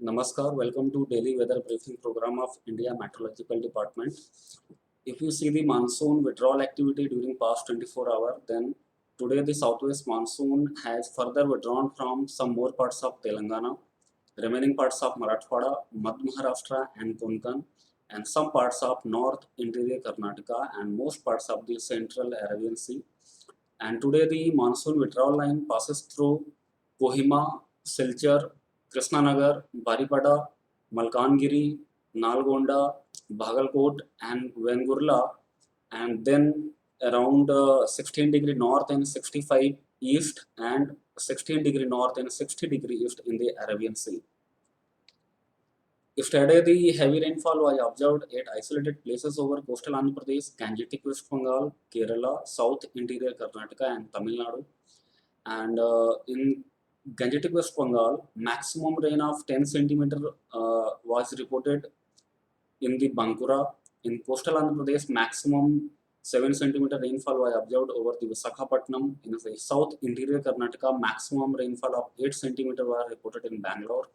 Namaskar, welcome to daily weather briefing program of India Meteorological Department. If you see the monsoon withdrawal activity during past 24 hours, then today the southwest monsoon has further withdrawn from some more parts of Telangana, remaining parts of Marathwada, Madhya Maharashtra and Konkan, and some parts of north interior Karnataka and most parts of the central Arabian Sea. And today the monsoon withdrawal line passes through Kohima, Silchar, Krishnanagar, Baripada, Malkangiri, Nalgonda, Bhagalkot and Vengurla, and then around 16° north and 65 east and 16° north and 60° east in the Arabian Sea. Yesterday, the heavy rainfall was observed at isolated places over coastal Andhra Pradesh, Gangetic West Bengal, Kerala, South Interior Karnataka, and Tamil Nadu. And in Gangetic West Bengal, maximum rain of 10 centimeter was reported in the Bankura. In coastal Andhra Pradesh, maximum 7 centimeter rainfall was observed over the Visakhapatnam. In the South Interior Karnataka, maximum rainfall of 8 centimeter was reported in Bangalore.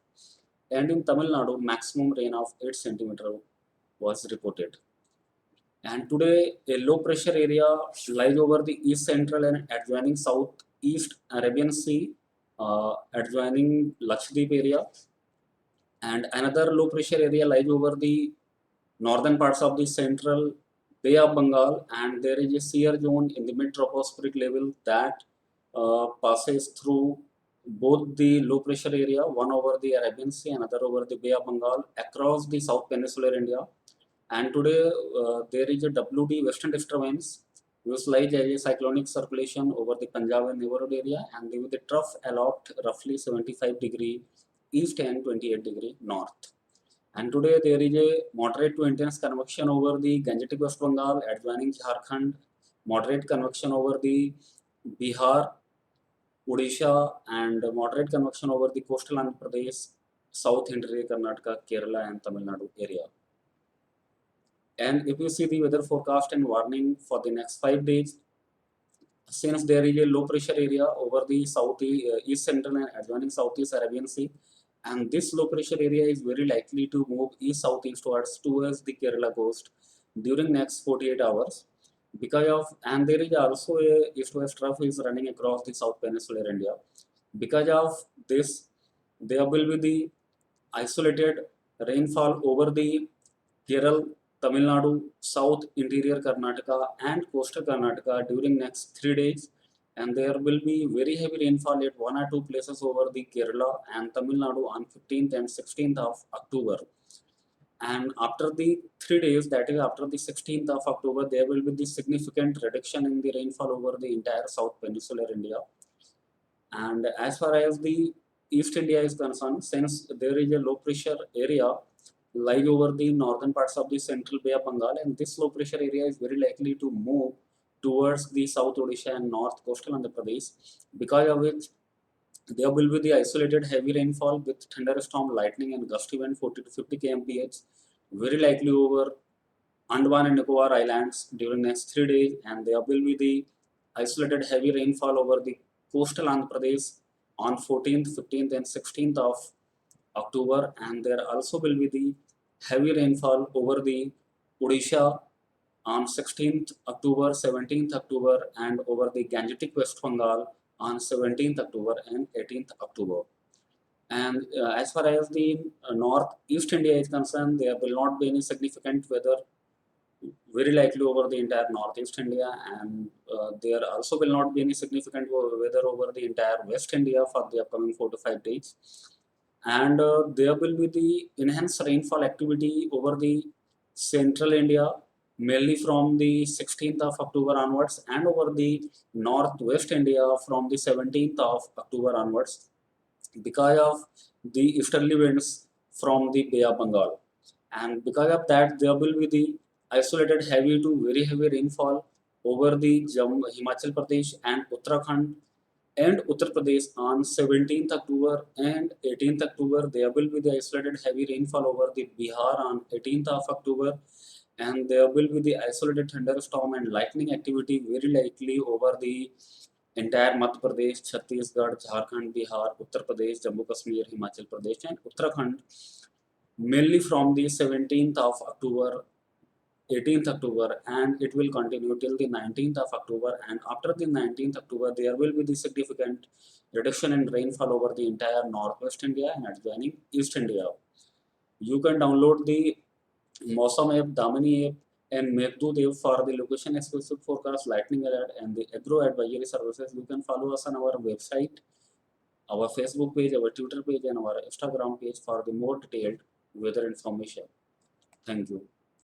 And in Tamil Nadu, maximum rain of 8 centimeter was reported. And today, a low pressure area lies over the east central and adjoining southeast Arabian Sea, adjoining Lakshadweep area. And another low pressure area lies over the northern parts of the central Bay of Bengal, and there is a shear zone in the mid tropospheric level that passes through both the low pressure area, one over the Arabian Sea, another over the Bay of Bengal, across the South Peninsular India. And today there is a WD western disturbance which lies as a cyclonic circulation over the Punjab and neighborhood area, and with the trough aloft roughly 75° east and 28° north. And today there is a moderate to intense convection over the Gangetic West Bengal, adjoining Jharkhand, moderate convection over the Bihar, Odisha, and moderate convection over the coastal Andhra Pradesh, South Interior Karnataka, Kerala, and Tamil Nadu area. And if you see the weather forecast and warning for the next 5 days, since there is a low pressure area over the east central and adjoining southeast Arabian Sea, and this low pressure area is very likely to move east southeast towards the Kerala coast during next 48 hours. And there is also a east-west trough is running across the South Peninsular India. Because of this, there will be the isolated rainfall over the Kerala, Tamil Nadu, South Interior Karnataka and coastal Karnataka during next 3 days, and there will be very heavy rainfall at one or two places over the Kerala and Tamil Nadu on 15th and 16th of October. And after the 3 days, that is after the 16th of October, there will be the significant reduction in the rainfall over the entire South Peninsular India. And as far as the East India is concerned, since there is a low pressure area lies over the northern parts of the central Bay of Bengal, and this low pressure area is very likely to move towards the South Odisha and North Coastal Andhra Pradesh, because of which there will be the isolated heavy rainfall with thunderstorm, lightning, and gusty wind 40 to 50 kmph, very likely over Andaman and Nicobar Islands during next 3 days, and there will be the isolated heavy rainfall over the coastal Andhra Pradesh on 14th, 15th, and 16th of October, and there also will be the heavy rainfall over the Odisha on 16th October, 17th October, and over the Gangetic West Bengal on 17th October and 18th October. And as far as the northeast India is concerned, there will not be any significant weather very likely over the entire northeast India, and there also will not be any significant weather over the entire West India for the upcoming 4 to 5 days. And there will be the enhanced rainfall activity over the central India, mainly from the 16th of October onwards, and over the northwest India from the 17th of October onwards, because of the easterly winds from the Bay of Bengal. And because of that, there will be the isolated heavy to very heavy rainfall over the Himachal Pradesh and Uttarakhand and Uttar Pradesh on 17th October and 18th October. There will be the isolated heavy rainfall over the Bihar on 18th of October, and there will be the isolated thunderstorm and lightning activity very likely over the entire Madhya Pradesh, Chhattisgarh, Jharkhand, Bihar, Uttar Pradesh, Jammu Kashmir, Himachal Pradesh, and Uttarakhand, mainly from the 17th of October, 18th October, and it will continue till the 19th of October. And after the 19th October, there will be the significant reduction in rainfall over the entire Northwest India and adjoining East India. You can download the Mosam app, Damini app, and Meghdoot app for the location specific forecast, lightning alert, and the agro advisory services. You can follow us on our website, our Facebook page, our Twitter page, and our Instagram page for the more detailed weather information. Thank you.